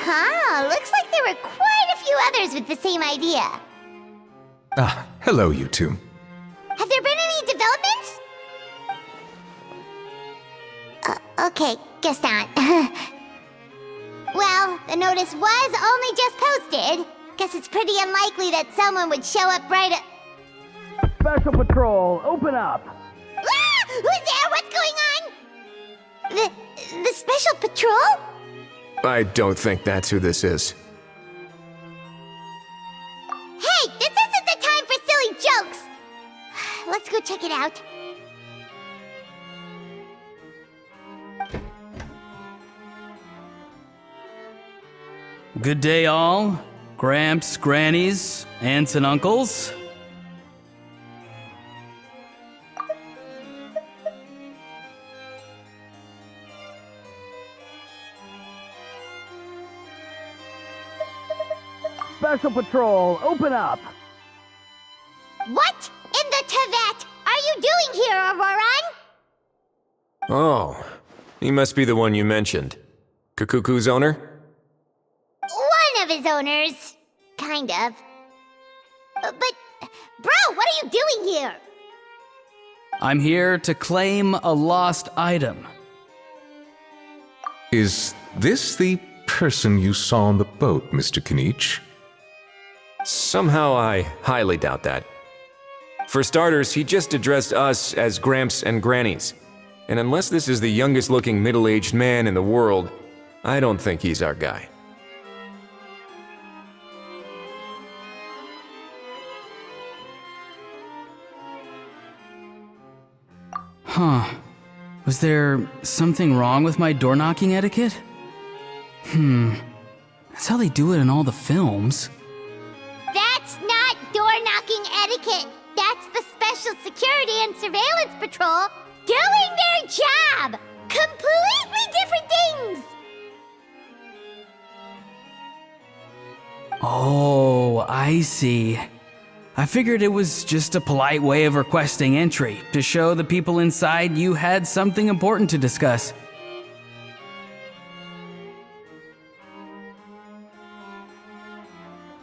Uh-huh. Looks like there were quite a few others with the same idea. Ah, hello, you two. Have there been any developments? Okay, guess not. Well, the notice was only just posted. Guess it's pretty unlikely that someone would show up right at... Special Patrol, open up! Ah! Who's there? What's going on? The Special Patrol? I don't think that's who this is. Hey, this isn't the time for silly jokes! Let's go check it out. Good day, all. Gramps, grannies, aunts, and uncles. Special Patrol, open up! What in the Tevet are you doing here, Auroran? Oh, he must be the one you mentioned. Kukuku's owner? One of his owners. Kind of. But, bro, what are you doing here? I'm here to claim a lost item. Is this the person you saw on the boat, Mr. Kinich? Somehow I highly doubt that. For starters, he just addressed us as Gramps and Grannies. And unless this is the youngest looking middle-aged man in the world, I don't think he's our guy. Huh. Was there something wrong with my door-knocking etiquette? That's how they do it in all the films. That's not door-knocking etiquette. That's the Special Security and Surveillance Patrol doing their job! Completely different things! Oh, I see. I figured it was just a polite way of requesting entry, to show the people inside you had something important to discuss.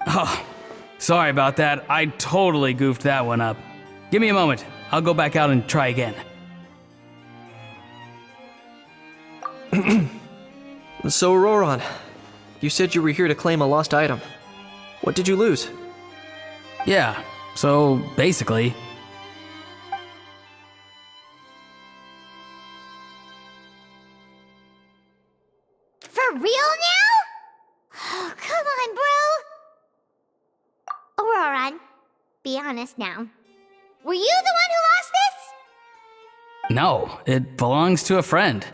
Oh, sorry about that. I totally goofed that one up. Give me a moment. I'll go back out and try again. So, Auroran, you said you were here to claim a lost item. What did you lose? Yeah, so basically... For real now? Oh, come on, bro. Auroran, be honest now. Were you the one who lost this? No, it belongs to a friend.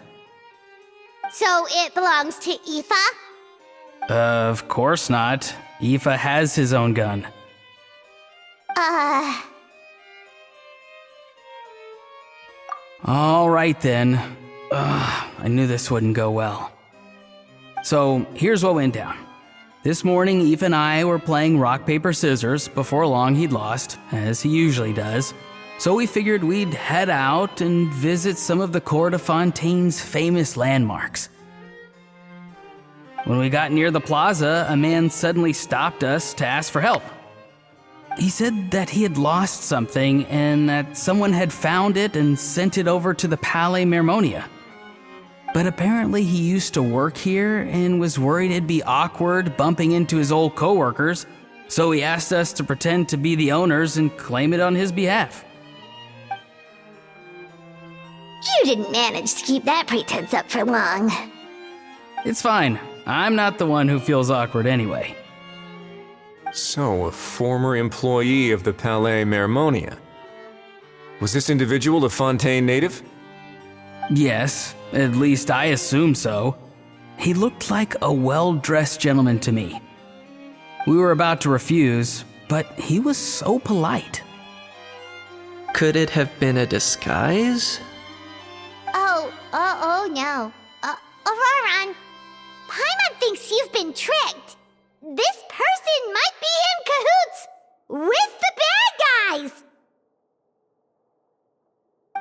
So it belongs to Aoife? Of course not. Aoife has his own gun. All right then. I knew this wouldn't go well. So here's what went down. This morning, Aoife and I were playing rock, paper, scissors. Before long, he'd lost, as he usually does. So we figured we'd head out and visit some of the Cour de Fontaine's famous landmarks. When we got near the plaza, a man suddenly stopped us to ask for help. He said that he had lost something and that someone had found it and sent it over to the Palais Mermonia. But apparently he used to work here and was worried it'd be awkward bumping into his old coworkers, so he asked us to pretend to be the owners and claim it on his behalf. You didn't manage to keep that pretense up for long. It's fine. I'm not the one who feels awkward anyway. So, a former employee of the Palais Mermonia. Was this individual a Fontaine native? Yes, at least I assume so. He looked like a well-dressed gentleman to me. We were about to refuse, but he was so polite. Could it have been a disguise? Oh no. Auroran, Paimon thinks you've been tricked. This person might be in cahoots with the bad guys.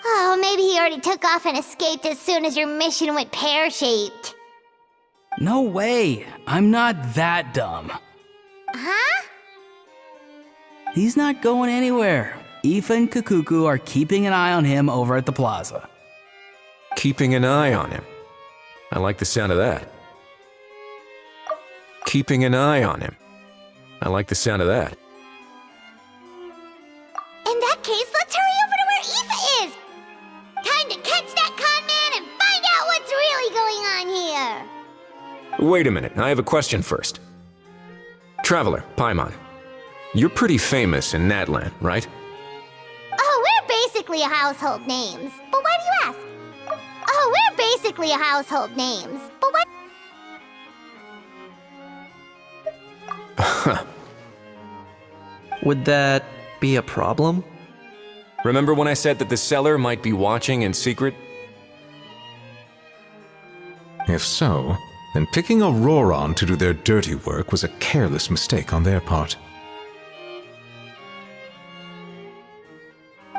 Oh, maybe he already took off and escaped as soon as your mission went pear-shaped. No way. I'm not that dumb. Huh? He's not going anywhere. Aoife and Kakuku are keeping an eye on him over at the plaza. Keeping an eye on him. I like the sound of that. Keeping an eye on him. I like the sound of that. In that case, let's hurry over to where Aoife is! Time to catch that con man and find out what's really going on here! Wait a minute, I have a question first. Traveler, Paimon, you're pretty famous in Natlan, right? Oh, we're basically a household names. But why do you ask? Oh, we're basically a household names. But what? Would that be a problem? Remember when I said that the seller might be watching in secret? If so, then picking Auroron to do their dirty work was a careless mistake on their part.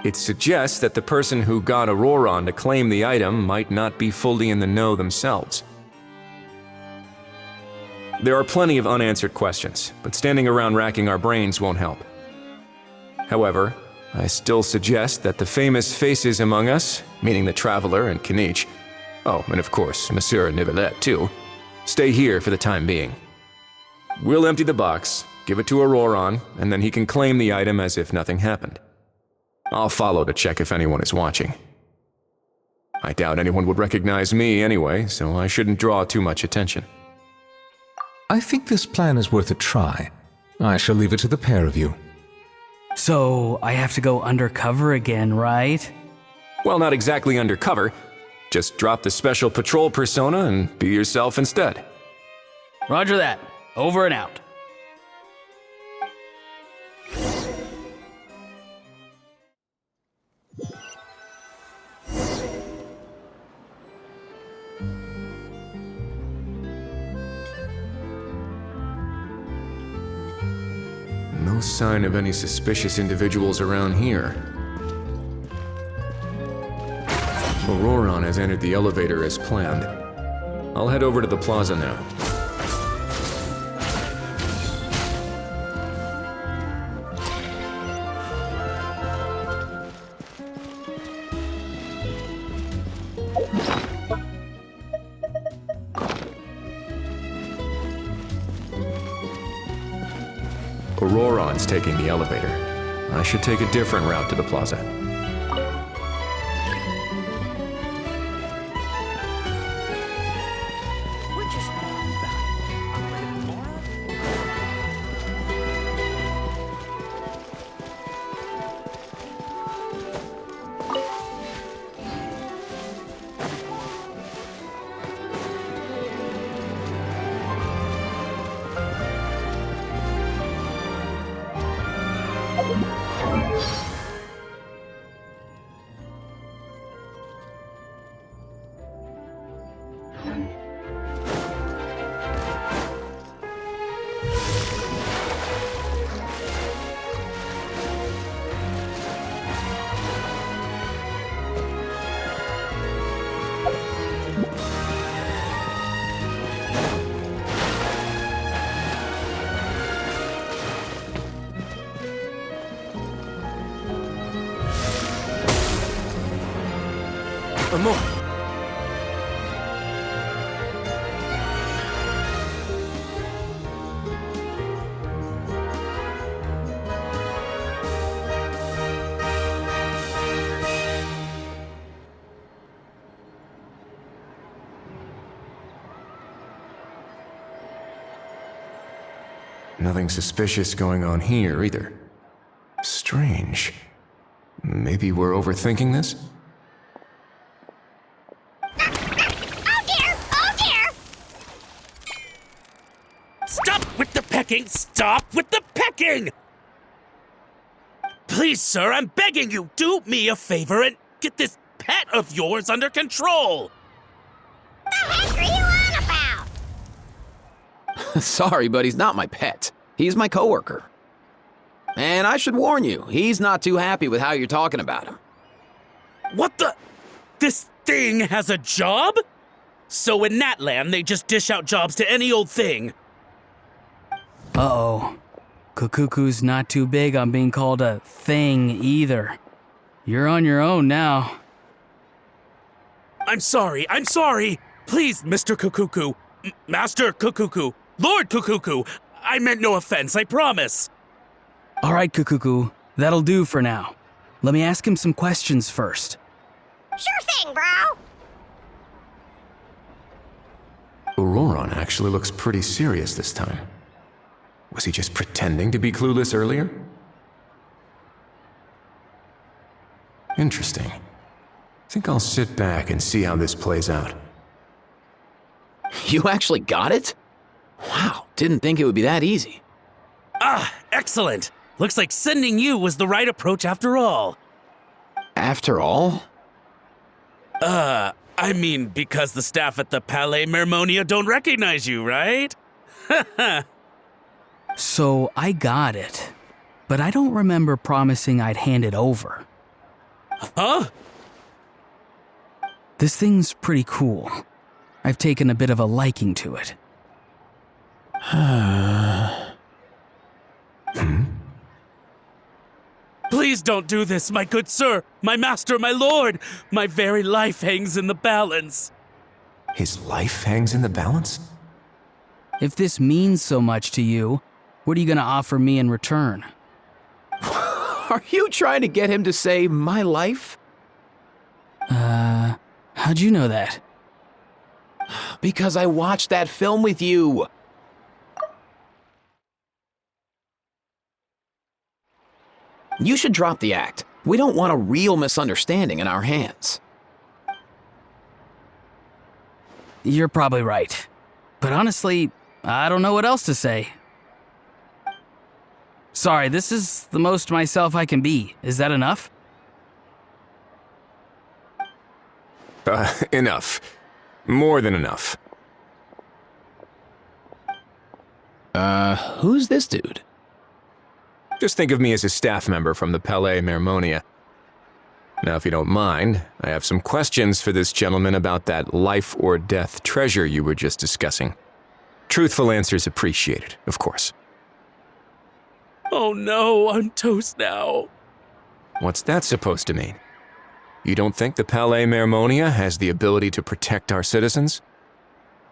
It suggests that the person who got Auroron to claim the item might not be fully in the know themselves. There are plenty of unanswered questions, but standing around racking our brains won't help. However, I still suggest that the famous faces among us, meaning the Traveler and Kinich, oh, and of course, Monsieur Nivelette too, stay here for the time being. We'll empty the box, give it to Auroron, and then he can claim the item as if nothing happened. I'll follow to check if anyone is watching. I doubt anyone would recognize me anyway, so I shouldn't draw too much attention. I think this plan is worth a try. I shall leave it to the pair of you. So, I have to go undercover again, right? Well, not exactly undercover. Just drop the special patrol persona and be yourself instead. Roger that. Over and out. No sign of any suspicious individuals around here. Auroron has entered the elevator as planned. I'll head over to the plaza now. Auroron's taking the elevator. I should take a different route to the plaza. More. Nothing suspicious going on here either. Strange. Maybe we're overthinking this? Stop with the pecking! Please, sir, I'm begging you, do me a favor and get this pet of yours under control! The heck are you on about? Sorry, but he's not my pet. He's my coworker. And I should warn you, he's not too happy with how you're talking about him. What the? This thing has a job? So in that land, they just dish out jobs to any old thing. Uh-oh. Kukuku's not too big on being called a thing either. You're on your own now. I'm sorry. Please, Mr. Kukuku. Master Kukuku. Lord Kukuku. I meant no offense, I promise. All right, Kukuku. That'll do for now. Let me ask him some questions first. Sure thing, bro. Auroron actually looks pretty serious this time. Was he just pretending to be clueless earlier? Interesting. Think I'll sit back and see how this plays out. You actually got it? Wow, didn't think it would be that easy. Ah, excellent. Looks like sending you was the right approach after all. After all? I mean, because the staff at the Palais Mermonia don't recognize you, right? So I got it, but I don't remember promising I'd hand it over. Huh? This thing's pretty cool. I've taken a bit of a liking to it. Please don't do this, my good sir, my master, my lord. My very life hangs in the balance. His life hangs in the balance? If this means so much to you, what are you gonna offer me in return? Are you trying to get him to say my life? How'd you know that? Because I watched that film with you. You should drop the act. We don't want a real misunderstanding in our hands. You're probably right. But honestly, I don't know what else to say. Sorry, this is the most myself I can be. Is that enough? Enough. More than enough. Who's this dude? Just think of me as a staff member from the Palais Mermonia. Now, if you don't mind, I have some questions for this gentleman about that life or death treasure you were just discussing. Truthful answers appreciated, of course. Oh no, I'm toast now. What's that supposed to mean? You don't think the Palais Mermonia has the ability to protect our citizens?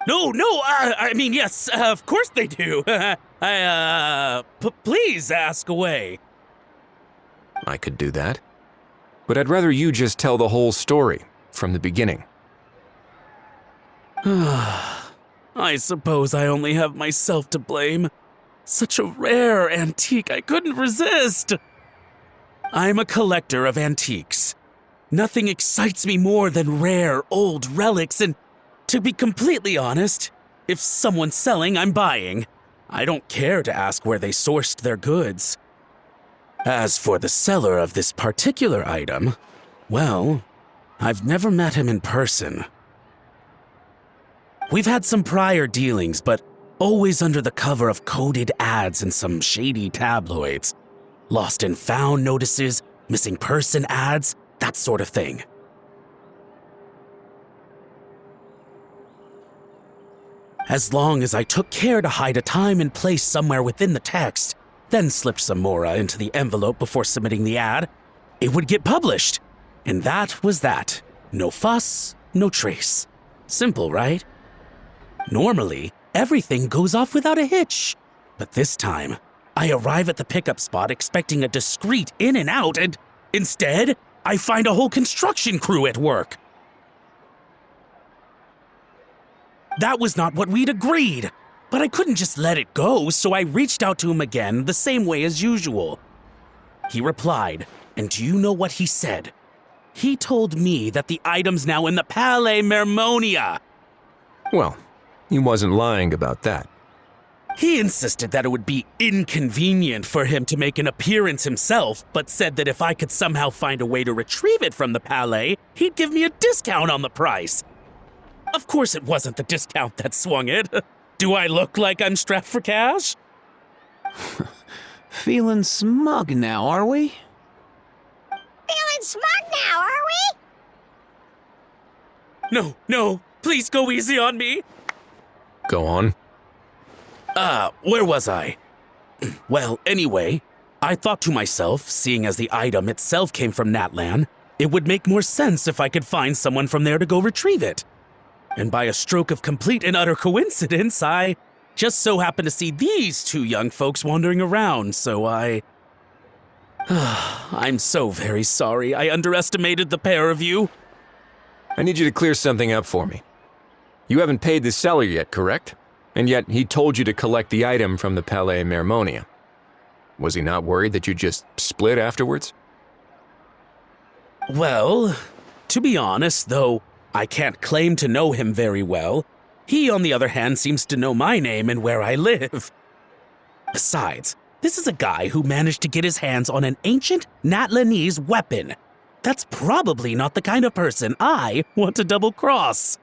No, I mean, yes, of course they do. Please ask away. I could do that. But I'd rather you just tell the whole story, from the beginning. I suppose I only have myself to blame. Such a rare antique, I couldn't resist. I'm a collector of antiques. Nothing excites me more than rare, old relics, and to be completely honest, if someone's selling, I'm buying. I don't care to ask where they sourced their goods. As for the seller of this particular item, well, I've never met him in person. We've had some prior dealings, but always under the cover of coded ads in some shady tabloids. Lost and found notices, missing person ads, that sort of thing. As long as I took care to hide a time and place somewhere within the text, then slipped some mora into the envelope before submitting the ad, it would get published. And that was that. No fuss, no trace. Simple, right? Normally, everything goes off without a hitch. But this time, I arrive at the pickup spot expecting a discreet in and out, and instead, I find a whole construction crew at work. That was not what we'd agreed, but I couldn't just let it go, so I reached out to him again the same way as usual. He replied, and do you know what he said? He told me that the item's now in the Palais Mermonia. Well, he wasn't lying about that. He insisted that it would be inconvenient for him to make an appearance himself, but said that if I could somehow find a way to retrieve it from the Palais, he'd give me a discount on the price. Of course it wasn't the discount that swung it. Do I look like I'm strapped for cash? Feeling smug now, are we? Feeling smug now, are we? No, Please go easy on me. Go on. Where was I? Well, anyway, I thought to myself, seeing as the item itself came from Natlan, it would make more sense if I could find someone from there to go retrieve it. And by a stroke of complete and utter coincidence, I just so happened to see these two young folks wandering around, so I'm so very sorry I underestimated the pair of you. I need you to clear something up for me. You haven't paid the seller yet, correct? And yet he told you to collect the item from the Palais Mermonia. Was he not worried that you just split afterwards? Well, to be honest, though I can't claim to know him very well, he, on the other hand, seems to know my name and where I live. Besides, this is a guy who managed to get his hands on an ancient Natlanese weapon. That's probably not the kind of person I want to double-cross.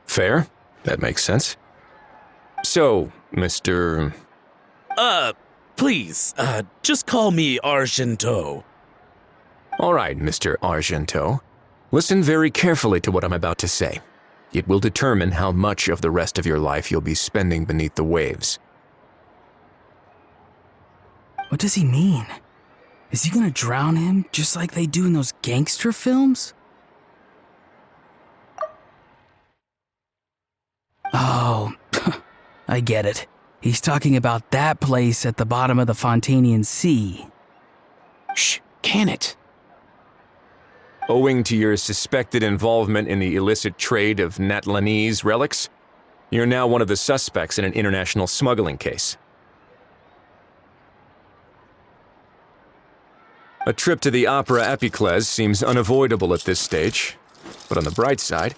Fair. That makes sense. So, Mr. Please, just call me Argento. All right, Mr. Argento. Listen very carefully to what I'm about to say. It will determine how much of the rest of your life you'll be spending beneath the waves. What does he mean? Is he gonna drown him just like they do in those gangster films? Oh, I get it. He's talking about that place at the bottom of the Fontanian Sea. Shh, can it? Owing to your suspected involvement in the illicit trade of Natlanese relics, you're now one of the suspects in an international smuggling case. A trip to the Opera Epiclese seems unavoidable at this stage, but on the bright side,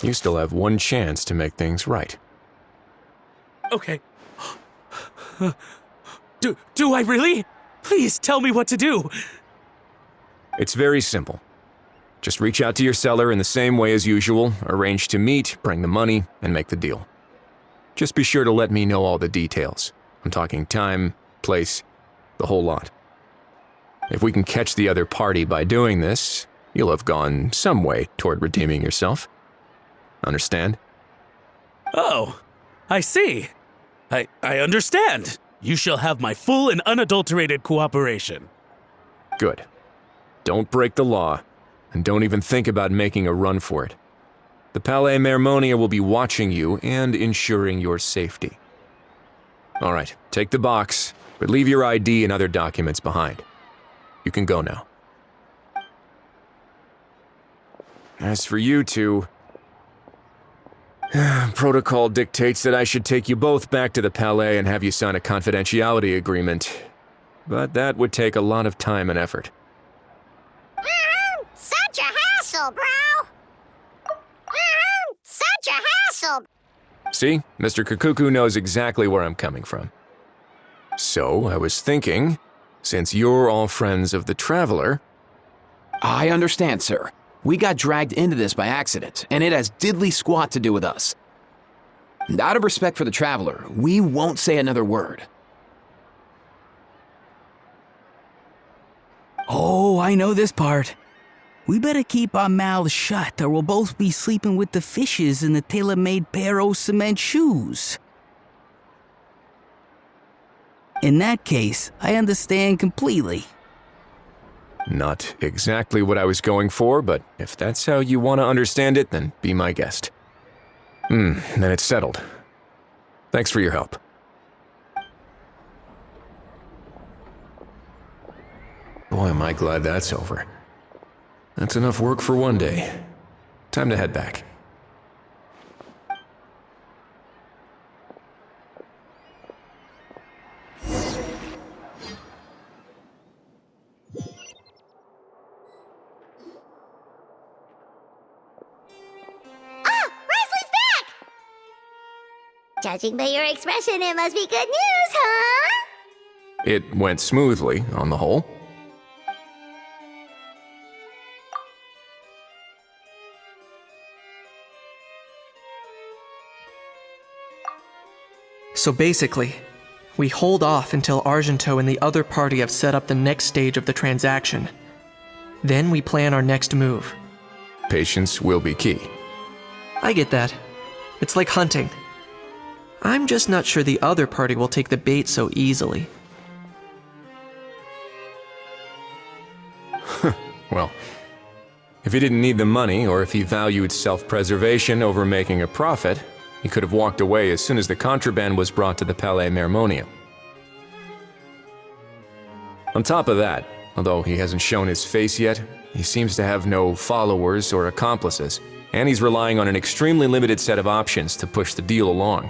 you still have one chance to make things right. Okay. Do I really? Please tell me what to do. It's very simple. Just reach out to your seller in the same way as usual, arrange to meet, bring the money, and make the deal. Just be sure to let me know all the details. I'm talking time, place, the whole lot. If we can catch the other party by doing this, you'll have gone some way toward redeeming yourself. Understand? Oh, I see. I understand. You shall have my full and unadulterated cooperation. Good. Don't break the law, and don't even think about making a run for it. The Palais Mermonia will be watching you and ensuring your safety. All right, take the box, but leave your ID and other documents behind. You can go now. As for you two, protocol dictates that I should take you both back to the Palais and have you sign a confidentiality agreement. But that would take a lot of time and effort. Such a hassle, bro! Such a hassle! See, Mr. Kakuku knows exactly where I'm coming from. So, I was thinking, since you're all friends of the Traveler... I understand, sir. We got dragged into this by accident, and it has diddly squat to do with us. And out of respect for the Traveler, we won't say another word. Oh, I know this part. We better keep our mouths shut, or we'll both be sleeping with the fishes in the tailor-made pair of cement shoes. In that case, I understand completely. Not exactly what I was going for, but if that's how you want to understand it, then be my guest. Then it's settled. Thanks for your help. Boy, am I glad that's over. That's enough work for one day. Time to head back. Judging by your expression, it must be good news, huh? It went smoothly, on the whole. So basically, we hold off until Argento and the other party have set up the next stage of the transaction. Then we plan our next move. patience will be key. I get that. It's like hunting. I'm just not sure the other party will take the bait so easily. Well, if he didn't need the money, or if he valued self-preservation over making a profit, he could have walked away as soon as the contraband was brought to the Palais Mermonium. On top of that, although he hasn't shown his face yet, he seems to have no followers or accomplices, and he's relying on an extremely limited set of options to push the deal along.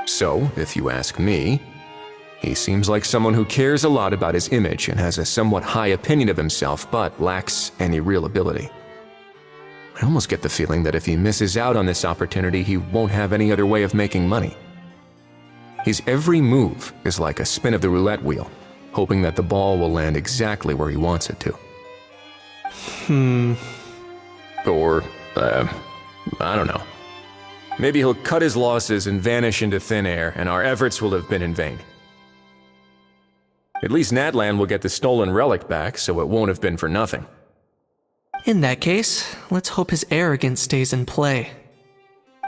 So, if you ask me, he seems like someone who cares a lot about his image and has a somewhat high opinion of himself, but lacks any real ability. I almost get the feeling that if he misses out on this opportunity, he won't have any other way of making money. His every move is like a spin of the roulette wheel, hoping that the ball will land exactly where he wants it to. Or, I don't know. Maybe he'll cut his losses and vanish into thin air, and our efforts will have been in vain. At least Natlan will get the stolen relic back, so it won't have been for nothing. In that case, let's hope his arrogance stays in play.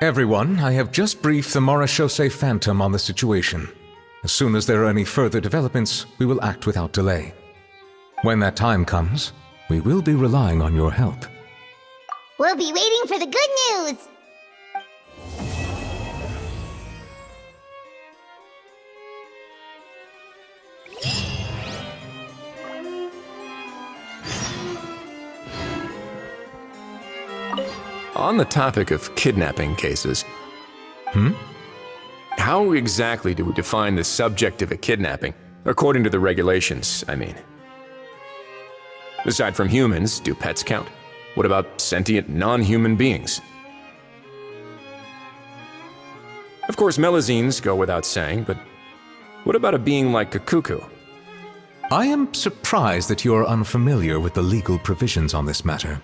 Everyone, I have just briefed the Marechaussee Phantom on the situation. As soon as there are any further developments, we will act without delay. When that time comes, we will be relying on your help. We'll be waiting for the good news. On the topic of kidnapping cases, how exactly do we define the subject of a kidnapping? According to the regulations, I mean. Aside from humans, do pets count? What about sentient non-human beings? Of course, melazines go without saying, but what about a being like a cuckoo? I am surprised that you are unfamiliar with the legal provisions on this matter.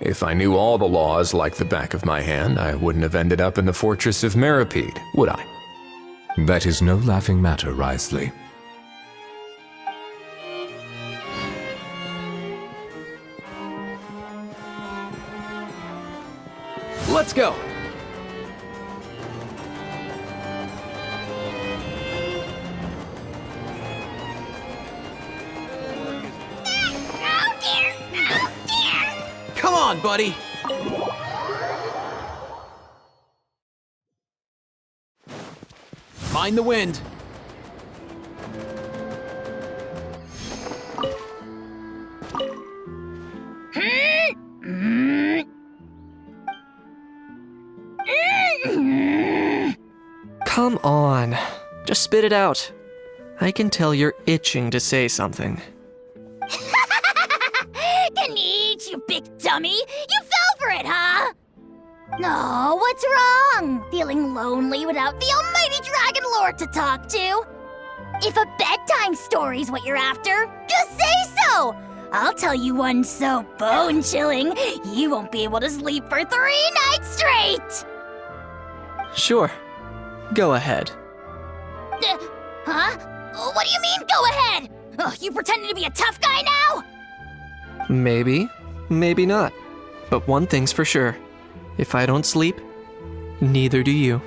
If I knew all the laws like the back of my hand, I wouldn't have ended up in the fortress of Meripede, would I? That is no laughing matter, Wriothesley. Let's go! Oh dear! Oh dear! Come on, buddy! Mind the wind! Come on. Just spit it out. I can tell you're itching to say something. Didn't eat, you big dummy! You fell for it, huh? No, what's wrong? Feeling lonely without the almighty Dragon Lord to talk to? If a bedtime story's what you're after, just say so! I'll tell you one so bone-chilling, you won't be able to sleep for 3 nights straight! Sure. Go ahead. Huh? What do you mean, go ahead? Ugh, you pretending to be a tough guy now? Maybe, maybe not. But one thing's for sure. If I don't sleep, neither do you.